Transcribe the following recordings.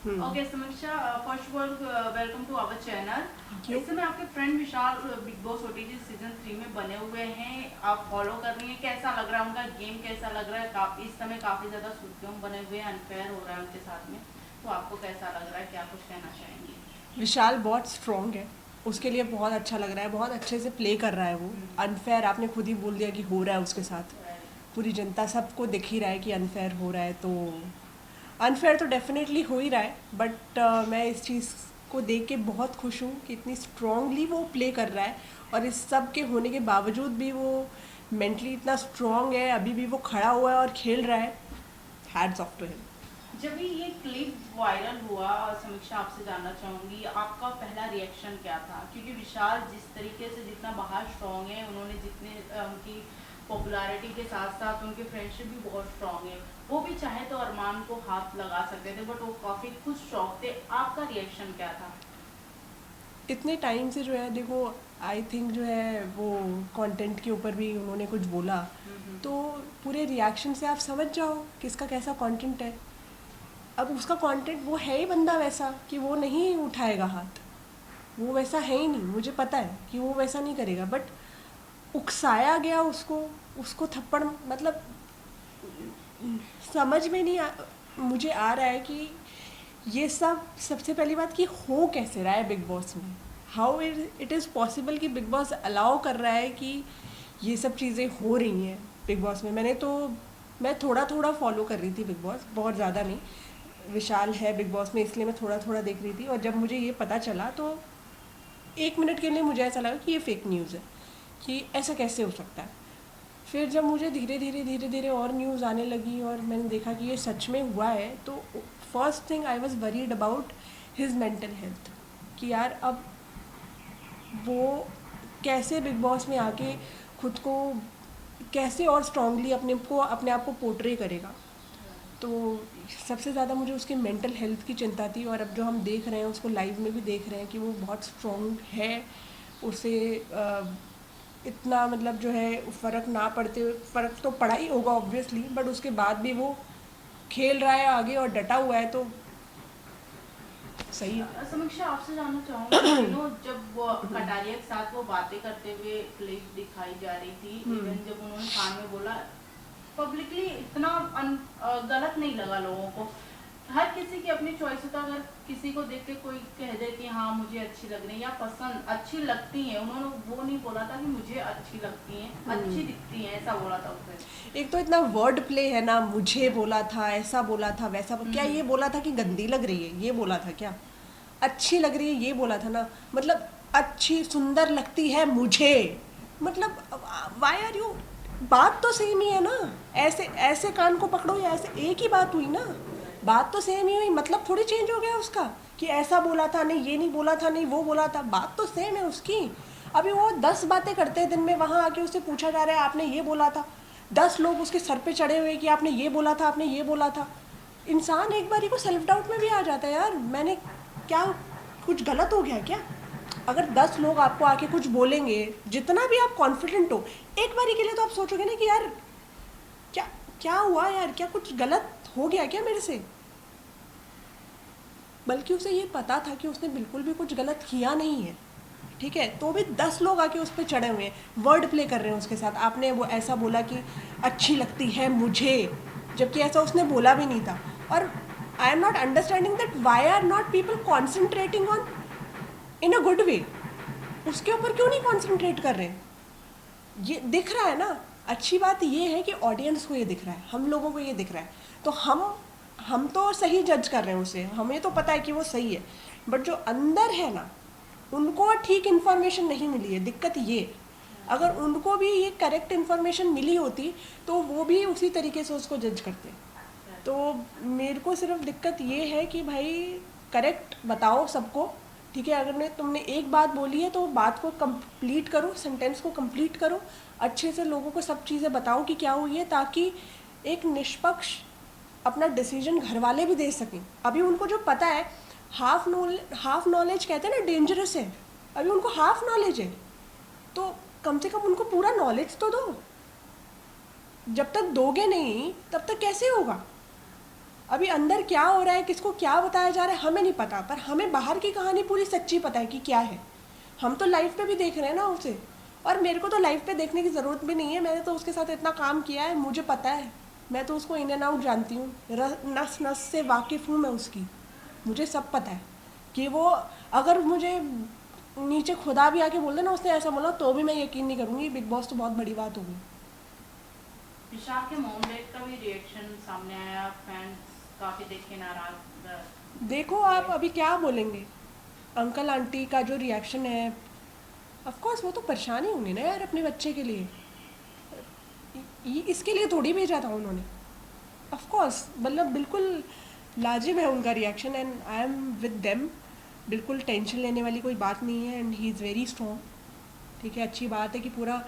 Okay Samiksha, first of all welcome to our channel. Thank you. इस समय आपके friend Vishal Bigg Boss OTT season 3 में बने हुए हैं, आप फॉलो कर रही हैं, कैसा लग रहा है उनका गेम, कैसा लग रहा है? काफी इस समय काफी ज्यादा सुर्खियों में बने हुए हैं, अनफेयर हो रहा है उनके साथ में, तो आपको कैसा लग रहा है, क्या कुछ कहना चाहेंगे? विशाल बहुत स्ट्रॉन्ग है, उसके लिए बहुत अच्छा लग रहा है, बहुत अच्छे से प्ले कर रहा है वो। अनफेयर आपने खुद ही बोल दिया कि हो रहा है उसके साथ। पूरी जनता सबको दिख ही रहा है कि अनफेयर हो रहा है, तो अनफेयर तो डेफिनेटली हो ही रहा है। बट मैं इस चीज़ को देख के बहुत खुश हूँ कि इतनी स्ट्रांगली वो प्ले कर रहा है, और इस सब के होने के बावजूद भी वो मेंटली इतना स्ट्रांग है, अभी भी वो खड़ा हुआ है और खेल रहा है। Hats off to him. जब भी ये क्लिप वायरल हुआ, समीक्षा आपसे जानना चाहूंगी आपका पहला रिएक्शन क्या था? क्योंकि विशाल जिस तरीके से जितना बाहर स्ट्रांग है, उन्होंने जितने उनकी पॉपुलैरिटी के साथ साथ उनके फ्रेंडशिप भी बहुत स्ट्रांग है, वो भी चाहे तो अरमान को हाथ लगा सकते थे, बट वो काफी खुद शौक थे। आपका रिएक्शन क्या था? इतने टाइम से जो है देखो, आई थिंक जो है वो कंटेंट के ऊपर भी उन्होंने कुछ बोला, हम्म। तो पूरे रिएक्शन से आप समझ जाओ किसका कैसा कंटेंट है। अब उसका कंटेंट वो है ही बंदा वैसा कि वो नहीं उठाएगा हाथ, वो वैसा है ही नहीं, मुझे पता है कि वो वैसा नहीं करेगा। बट उकसाया गया उसको, उसको थप्पड़, मतलब समझ में नहीं मुझे आ रहा है कि ये सब, सबसे पहली बात कि हो कैसे रहा है बिग बॉस में। हाउ इट इज़ पॉसिबल कि बिग बॉस अलाउ कर रहा है कि ये सब चीज़ें हो रही हैं बिग बॉस में। मैं थोड़ा थोड़ा फॉलो कर रही थी बिग बॉस, बहुत ज़्यादा नहीं। विशाल है बिग बॉस में इसलिए मैं थोड़ा थोड़ा देख रही थी, और जब मुझे ये पता चला तो 1 मिनट के लिए मुझे ऐसा लगा कि ये फेक न्यूज़ है, कि ऐसा कैसे हो सकता है। फिर जब मुझे धीरे धीरे धीरे धीरे और न्यूज़ आने लगी और मैंने देखा कि ये सच में हुआ है, तो first thing I was worried about his mental health, कि यार अब वो कैसे बिग बॉस में आके खुद को कैसे और स्ट्रांगली अपने आप को पोर्ट्रे करेगा। तो सबसे ज़्यादा मुझे उसके मेंटल हेल्थ की चिंता थी, और अब जो हम देख रहे हैं उसको लाइव में भी देख रहे हैं कि वो बहुत स्ट्रांग है। उसे इतना मतलब जो है फ़र्क ना पड़ते, फ़र्क तो पड़ा ही होगा ऑब्वियसली, बट उसके बाद भी वो खेल रहा है आगे और डटा हुआ है, तो सही है। समीक्षा आपसे जानना चाहूंगी, जब वो कटारिया के साथ वो बातें करते हुए क्लिप दिखाई जा रही थी, इवन जब उन्होंने कान में बोला, पब्लिकली इतना गलत नहीं लगा लोगों को? हर किसी की अपनी चॉइस होता है, अगर किसी को देख के कोई कह दे कि हाँ मुझे अच्छी लग रही है या पसंद अच्छी लगती है, उन्होंने वो नहीं बोला था कि मुझे अच्छी लगती हैं, अच्छी दिखती हैं, ऐसा बोला था उसने। एक तो इतना वर्ड प्ले है ना, मुझे बोला था, ऐसा बोला था, वैसा क्या ये हम्म। बोला था कि गंदी लग रही है ये बोला था क्या? अच्छी लग रही है ये बोला था ना, मतलब अच्छी सुंदर लगती है मुझे, मतलब वाई आर यू, बात तो सेम ही है ना। ऐसे ऐसे कान को पकड़ो या ऐसे, एक ही बात हुई ना, बात तो सेम ही हुई, मतलब थोड़ी चेंज हो गया उसका कि ऐसा बोला था, नहीं ये नहीं बोला था, नहीं वो बोला था, बात तो सेम है उसकी। अभी वो 10 बातें करते हैं दिन में, वहाँ आके उससे पूछा जा रहा है आपने ये बोला था, 10 लोग उसके सर पे चढ़े हुए कि आपने ये बोला था, आपने ये बोला था। इंसान एक बारी को सेल्फ डाउट में भी आ जाता है, यार मैंने क्या कुछ गलत हो गया क्या? अगर 10 लोग आपको आके कुछ बोलेंगे, जितना भी आप कॉन्फिडेंट हो, एक बारी के लिए तो आप सोचोगे ना कि यार क्या क्या हुआ, यार क्या कुछ गलत हो गया क्या मेरे से? बल्कि उसे ये पता था कि उसने बिल्कुल भी कुछ गलत किया नहीं है, ठीक है, तो भी 10 लोग आके उस पर चढ़े हुए हैं, वर्ड प्ले कर रहे हैं उसके साथ। आपने वो ऐसा बोला कि अच्छी लगती है मुझे, जबकि ऐसा उसने बोला भी नहीं था। और I am not understanding that why are not people concentrating on in a good way, उसके ऊपर क्यों नहीं कॉन्सेंट्रेट कर रहे हैं? ये दिख रहा है ना। अच्छी बात ये है कि ऑडियंस को ये दिख रहा है, हम लोगों को ये दिख रहा है, तो हम तो सही जज कर रहे हैं उसे, हमें तो पता है कि वो सही है। बट जो अंदर है ना, उनको ठीक इन्फॉर्मेशन नहीं मिली है, दिक्कत ये। अगर उनको भी ये करेक्ट इन्फॉर्मेशन मिली होती तो वो भी उसी तरीके से उसको जज करते। तो मेरे को सिर्फ दिक्कत ये है कि भाई करेक्ट बताओ सबको, ठीक है, अगर तुमने एक बात बोली है तो बात को कंप्लीट करो, सेंटेंस को कंप्लीट करो, अच्छे से लोगों को सब चीज़ें बताओ कि क्या हुई है, ताकि एक निष्पक्ष अपना डिसीजन घर वाले भी दे सकें। अभी उनको जो पता है, हाफ नॉलेज कहते हैं ना डेंजरस है, अभी उनको हाफ नॉलेज है, तो कम से कम उनको पूरा नॉलेज तो दो। जब तक दोगे नहीं तब तक कैसे होगा? अभी अंदर क्या हो रहा है, किसको क्या बताया जा रहा है, हमें नहीं पता, पर हमें बाहर की कहानी पूरी सच्ची पता है कि क्या है। हम तो लाइफ पे भी देख रहे हैं ना उसे, और मेरे को तो लाइफ पे देखने की ज़रूरत भी नहीं है, मैंने तो उसके साथ इतना काम किया है, मुझे पता है, मैं तो उसको इन एंड आउट जानती हूँ, नस नस से वाकिफ़ हूँ मैं उसकी, मुझे सब पता है कि वो, अगर मुझे नीचे खुदा भी आके बोल दे ना उसने ऐसा बोला, तो भी मैं यकीन नहीं करूँगी। बिग बॉस तो बहुत बड़ी बात होगी। विशाल के मॉम डैड का भी रिएक्शन सामने आया, फैंस काफी देख के नाराज देखो आप अभी क्या बोलेंगे, अंकल आंटी का जो रिएक्शन है, ऑफ कोर्स वो तो परेशान ही होंगे ना यार अपने बच्चे के लिए, इसके लिए थोड़ी भेजा था उन्होंने। ऑफ कोर्स मतलब बिल्कुल लाजिब है उनका reaction, and I am with them, बिल्कुल टेंशन लेने वाली कोई बात नहीं है, and he is very strong. ठीक है, अच्छी बात है कि पूरा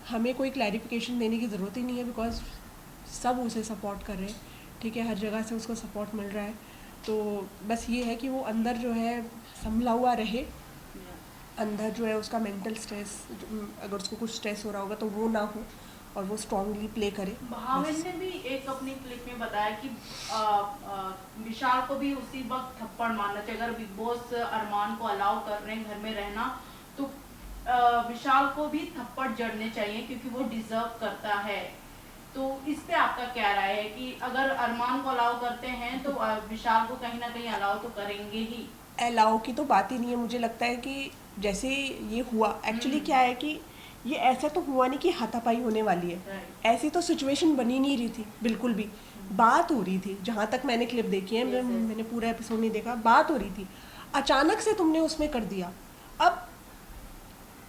हमें कोई क्लैरिफिकेशन देने की ज़रूरत ही नहीं है, बिकॉज सब उसे सपोर्ट कर रहे हैं। ठीक है, हर जगह से उसको सपोर्ट मिल रहा है, तो बस ये है कि वो अंदर जो है संभला हुआ रहे, अंदर जो है उसका मेंटल स्ट्रेस, अगर उसको कुछ स्ट्रेस हो रहा होगा तो वो ना हो, और वो स्ट्रांगली प्ले करे। भावेन ने भी एक अपनी क्लिप में बताया कि विशाल को भी उसी वक्त थप्पड़ मारना चाहिए। अगर बिग बॉस अरमान को अलाउ कर रहे हैं घर में रहना, तो विशाल को भी थप्पड़ जड़ने चाहिए क्योंकि वो डिजर्व करता है। तो इस पे आपका क्या राय है कि अगर अरमान को अलाउ करते हैं तो विशाल को कहीं ना कहीं अलाउ तो करेंगे ही? अलाउ की तो बात ही नहीं है, मुझे लगता है कि जैसे ये हुआ, एक्चुअली क्या है कि ये ऐसा तो हुआ नहीं कि हाथापाई होने वाली है, Right. ऐसी तो सिचुएशन बनी नहीं रही थी बिल्कुल भी। बात हो रही थी, जहाँ तक मैंने क्लिप देखी है, Yes, yes. मैंने पूरा एपिसोड नहीं देखा, बात हो रही थी, अचानक से तुमने उसमें कर दिया। अब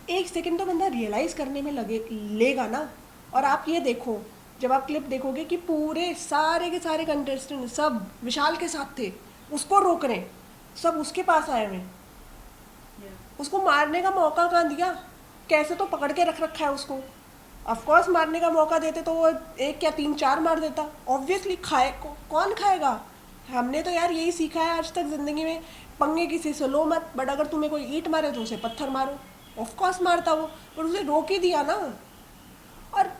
एक सेकंड तो बंदा रियलाइज़ करने में लेगा ना। और आप ये देखो, जब आप क्लिप देखोगे कि पूरे सारे के सारे कंटेस्टेंट सब विशाल के साथ थे, उसको रोक रहे हैं, सब उसके पास आए हुए हैं, Yeah. उसको मारने का मौका कहाँ दिया, कैसे तो पकड़ के रख रखा है उसको। ऑफ कोर्स मारने का मौका देते तो वो एक या 3-4 मार देता, ऑब्वियसली कौन खाएगा। हमने तो यार यही सीखा है आज तक ज़िंदगी में, पंगे किसी से लो मत, बट अगर तुम्हें कोई ईंट मारे तो उसे पत्थर मारो। ऑफ कोर्स मारता वो, पर उसे रोक ही दिया ना। और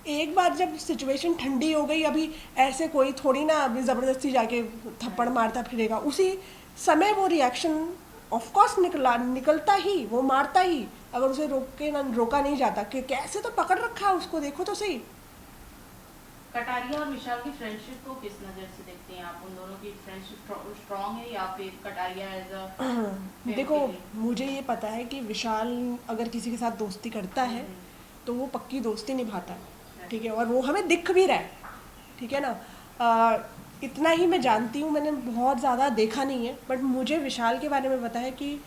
एक बार जब सिचुएशन ठंडी हो गई, अभी ऐसे कोई थोड़ी ना अभी ज़बरदस्ती जाके थप्पड़ मारता फिरेगा, उसी समय वो रिएक्शन ऑफ कोर्स निकलता ही, वो मारता ही, अगर उसे रोका नहीं जाता। कि कैसे तो पकड़ रखा है उसको, देखो तो सही। कटारिया और विशाल की फ्रेंडशिप को किस नज़र से देखते हैं आप? उन दोनों की फ्रेंडशिप स्ट्रांग है या फिर कटारिया एज अ देखो, मुझे ये पता है कि विशाल अगर किसी के साथ दोस्ती करता है तो वो पक्की दोस्ती निभाता है। ठीक है, और वो हमें दिख भी रहा है। ठीक है ना, इतना ही मैं जानती हूँ, मैंने बहुत ज़्यादा देखा नहीं है, बट मुझे विशाल के बारे में पता है कि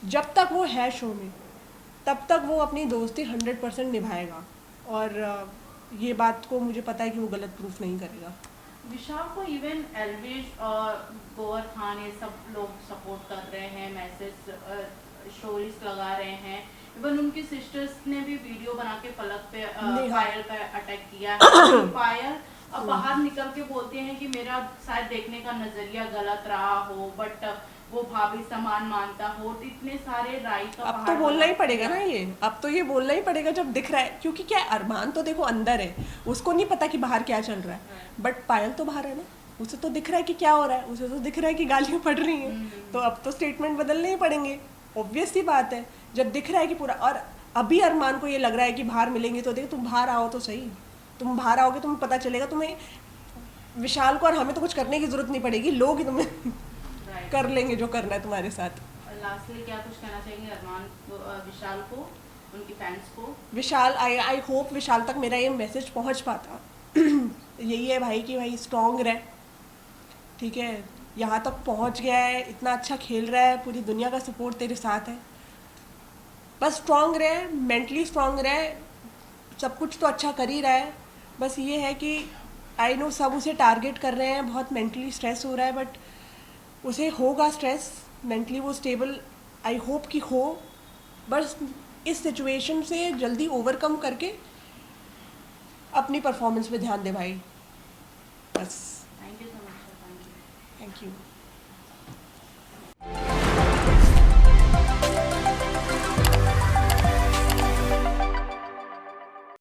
जब तक वो है शो में, तब तक वो अपनी दोस्ती 100% निभाएगा, और ये बात को मुझे पता है कि वो गलत प्रूफ नहीं करेगा। विशाल को इवन एलविश और गोवर खान ये सब लोग सपोर्ट कर रहे हैं, मैसेज स्टोरीज लगा रहे हैं। इवन उनकी सिस्टर्स ने भी वीडियो बना के पलक पे पायल पे अटैक किया है। पायल अब बाहर निकल के बोलते हैं कि मेरा शायद देखने का नजरिया गलत रहा हो, बट वो भाभी समान मानता हो, तो इतने सारे राइट का अब तो बोलना ही पड़ेगा ना ये, अब तो ये बोलना ही पड़ेगा जब दिख रहा है, क्योंकि क्या है, अरमान तो देखो अंदर है, उसको नहीं पता कि बाहर क्या चल रहा है, बट पायल तो बाहर है ना, उसे तो दिख रहा है कि क्या हो रहा है, उसे तो दिख रहा है कि गालियाँ पड़ रही हैं। तो अब तो स्टेटमेंट बदलने ही पड़ेंगे, ऑब्वियस सी बात है। जब दिख रहा है कि पूरा, और अभी अरमान को ये लग रहा है कि बाहर मिलेंगे, तो देखो तुम बाहर आओ तो सही, तुम बाहर आओगे तुम्हें पता चलेगा, तुम्हें विशाल को और हमें तो कुछ करने की जरूरत नहीं पड़ेगी, लोग ही तुम्हें कर लेंगे जो करना है तुम्हारे साथ। लास्टली क्या कुछ कहना चाहेंगे अरमान विशाल को, उनकी फैंस को? विशाल, आई होप विशाल तक मेरा ये मैसेज पहुंच पाता। यही है भाई कि भाई स्ट्रॉन्ग रहे। ठीक है, यहाँ तक पहुंच गया है, इतना अच्छा खेल रहा है, पूरी दुनिया का सपोर्ट तेरे साथ है, बस स्ट्रॉन्ग रहे, मेंटली स्ट्रॉन्ग रहे, सब कुछ तो अच्छा कर ही रहा है। बस ये है कि आई नो सब उसे टारगेट कर रहे हैं, बहुत मेंटली स्ट्रेस हो रहा है, बट उसे होगा स्ट्रेस, मेंटली वो स्टेबल आई होप कि हो, बस इस सिचुएशन से जल्दी ओवरकम करके अपनी परफॉर्मेंस पे ध्यान दे भाई, बस। Thank you so much. Thank you.